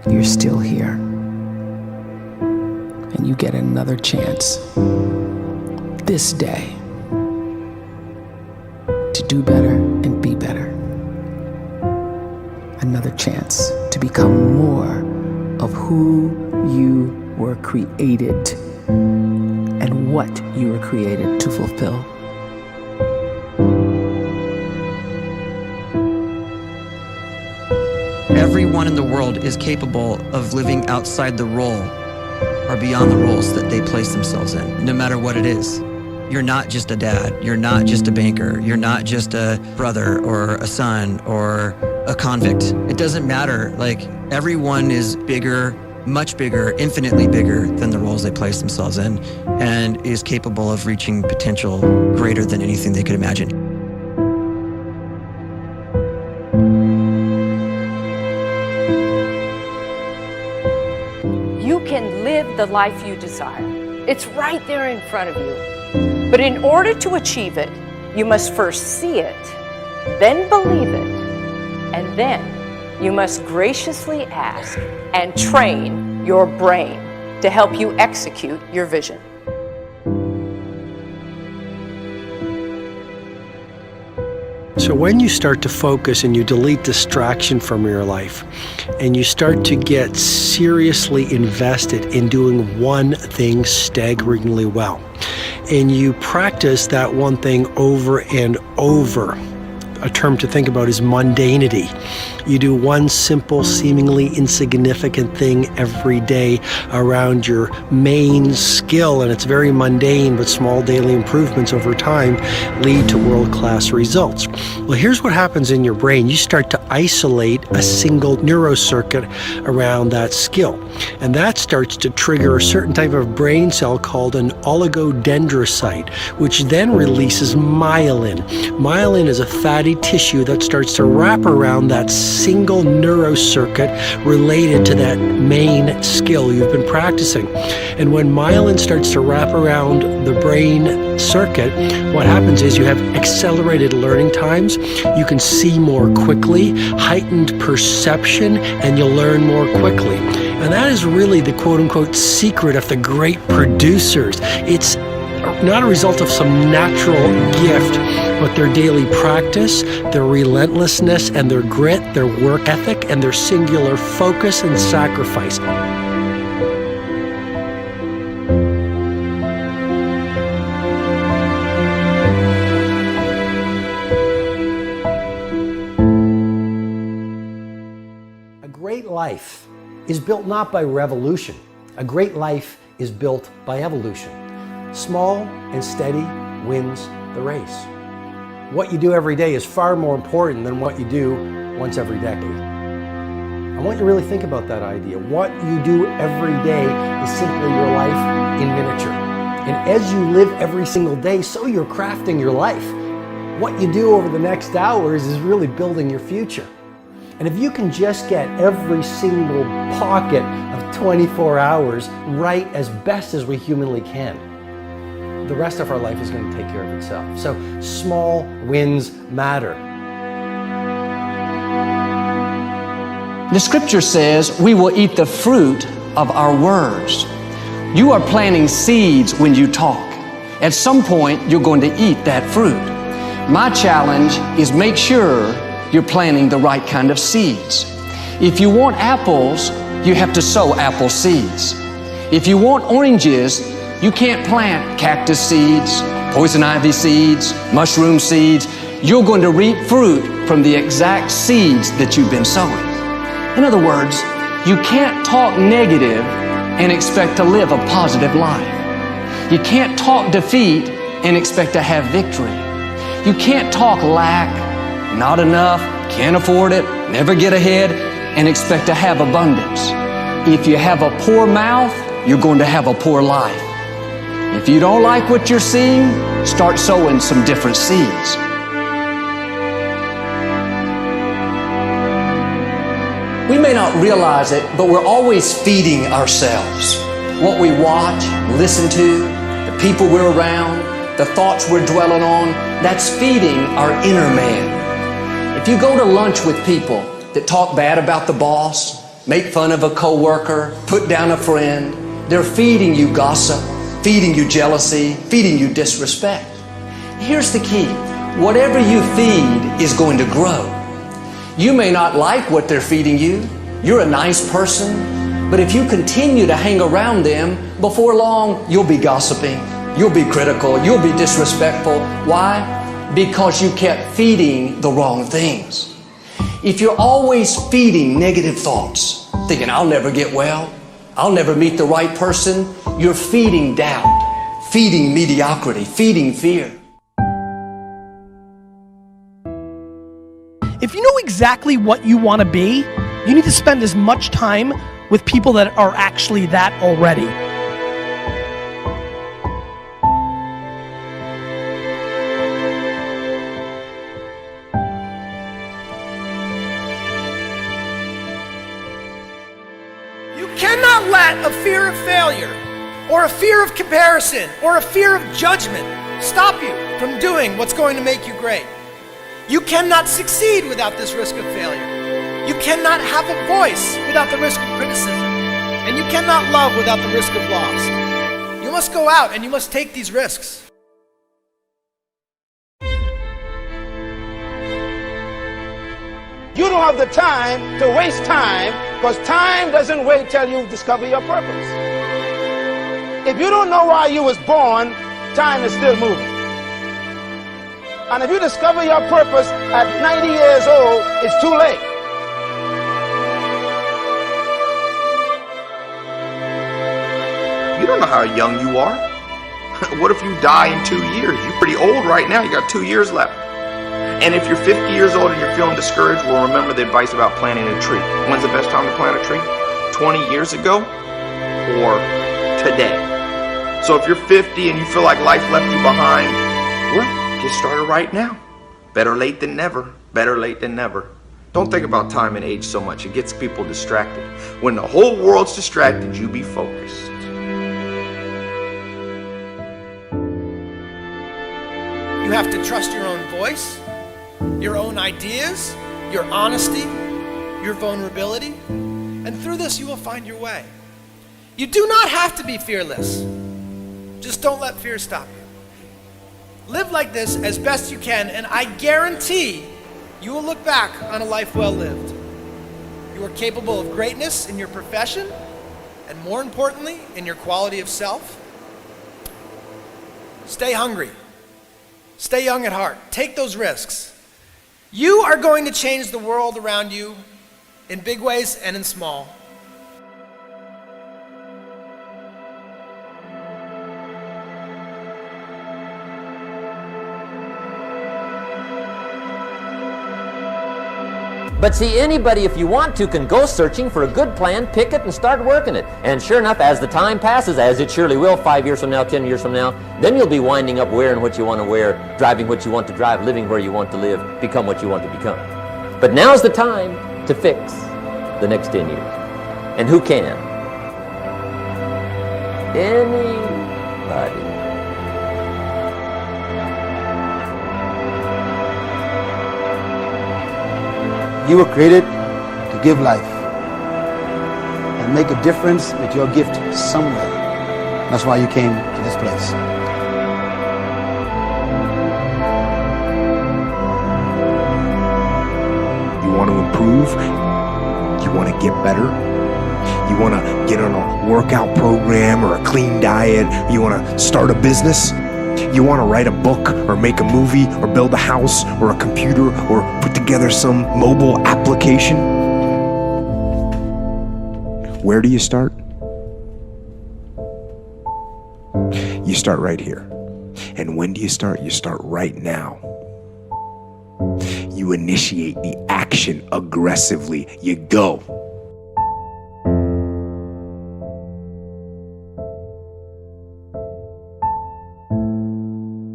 you're still here. And you get another chance this day to do better and be better. Another chance to become more of who you were created and what you were created to fulfill. Everyone in the world is capable of living outside the role or beyond the roles that they place themselves in, no matter what it is. You're not just a dad, you're not just a banker, you're not just a brother or a son or a convict. It doesn't matter. Like, everyone is bigger, much bigger, infinitely bigger than the roles they place themselves in, and is capable of reaching potential greater than anything they could imagine. You can live the life you desire. It's right there in front of you. But in order to achieve it, you must first see it, then believe it, and then you must graciously ask and train your brain to help you execute your vision. So when you start to focus and you delete distraction from your life, and you start to get seriously invested in doing one thing staggeringly well, and you practice that one thing over and over, a term to think about is mundanity. You do one simple, seemingly insignificant thing every day around your main skill, and it's very mundane, but small daily improvements over time lead to world-class results. Well, here's what happens in your brain. You start to isolate a single neurocircuit around that skill, and that starts to trigger a certain type of brain cell called an oligodendrocyte, which then releases myelin. Myelin is a fatty tissue that starts to wrap around that single neurocircuit related to that main skill you've been practicing. And when myelin starts to wrap around the brain circuit, what happens is you have accelerated learning times, you can see more quickly, heightened perception, and you'll learn more quickly. And that is really the quote-unquote secret of the great producers. It's not a result of some natural gift, but their daily practice, their relentlessness and their grit, their work ethic, and their singular focus and sacrifice. A great life is built not by revolution. A great life is built by evolution. Small and steady wins the race. What you do every day is far more important than what you do once every decade. I want you to really think about that idea. What you do every day is simply your life in miniature. And as you live every single day, so you're crafting your life. What you do over the next hours is really building your future. And if you can just get every single pocket of 24 hours right as best as we humanly can, the rest of our life is going to take care of itself. So small wins matter. The scripture says we will eat the fruit of our words. You are planting seeds when you talk. At some point, you're going to eat that fruit. My challenge is make sure you're planting the right kind of seeds. If you want apples, you have to sow apple seeds. If you want oranges, you can't plant cactus seeds, poison ivy seeds, mushroom seeds. You're going to reap fruit from the exact seeds that you've been sowing. In other words, you can't talk negative and expect to live a positive life. You can't talk defeat and expect to have victory. You can't talk lack, not enough, can't afford it, never get ahead, and expect to have abundance. If you have a poor mouth, you're going to have a poor life. If you don't like what you're seeing, start sowing some different seeds. We may not realize it, but we're always feeding ourselves. What we watch, listen to, the people we're around, the thoughts we're dwelling on, that's feeding our inner man. If you go to lunch with people that talk bad about the boss, make fun of a coworker, put down a friend. They're feeding you gossip, feeding you jealousy, feeding you disrespect. Here's the key. Whatever you feed is going to grow. You may not like what they're feeding you. You're a nice person. But if you continue to hang around them, before long, you'll be gossiping. You'll be critical. You'll be disrespectful. Why? Because you kept feeding the wrong things. If you're always feeding negative thoughts, thinking, I'll never get well, I'll never meet the right person, you're feeding doubt, feeding mediocrity, feeding fear. If you know exactly what you want to be, you need to spend as much time with people that are actually that already. You cannot let a fear of failure, or a fear of comparison, or a fear of judgment stop you from doing what's going to make you great. You cannot succeed without this risk of failure. You cannot have a voice without the risk of criticism. And you cannot love without the risk of loss. You must go out and you must take these risks. You don't have the time to waste time, because time doesn't wait till you discover your purpose. If you don't know why you was born, time is still moving. And if you discover your purpose at 90 years old, it's too late. You don't know how young you are. What if you die in 2 years? You're pretty old right now. You got 2 years left. And if you're 50 years old and you're feeling discouraged, well, remember the advice about planting a tree. When's the best time to plant a tree? 20 years ago or today? So if you're 50 and you feel like life left you behind, well, get started right now. Better late than never. Better late than never. Don't think about time and age so much. It gets people distracted. When the whole world's distracted, you be focused. You have to trust your own voice, your own ideas, your honesty, your vulnerability, and through this you will find your way. You do not have to be fearless. Just don't let fear stop you. Live like this as best you can, and I guarantee you will look back on a life well lived. You are capable of greatness in your profession, and more importantly, in your quality of self. Stay hungry. Stay young at heart. Take those risks. You are going to change the world around you in big ways and in small. But see, anybody, if you want to, can go searching for a good plan, pick it, and start working it. And sure enough, as the time passes, as it surely will, 5 years from now, 10 years from now, then you'll be winding up wearing what you want to wear, driving what you want to drive, living where you want to live, become what you want to become. But now's the time to fix the next 10 years. And who can? Anybody. You were created to give life and make a difference with your gift somewhere. That's why you came to this place. You want to improve? You want to get better? You want to get on a workout program or a clean diet? You want to start a business? You want to write a book or make a movie or build a house or a computer or put together some mobile application? Where do you start? You start right here. And when do you start? You start right now. You initiate the action aggressively. You go.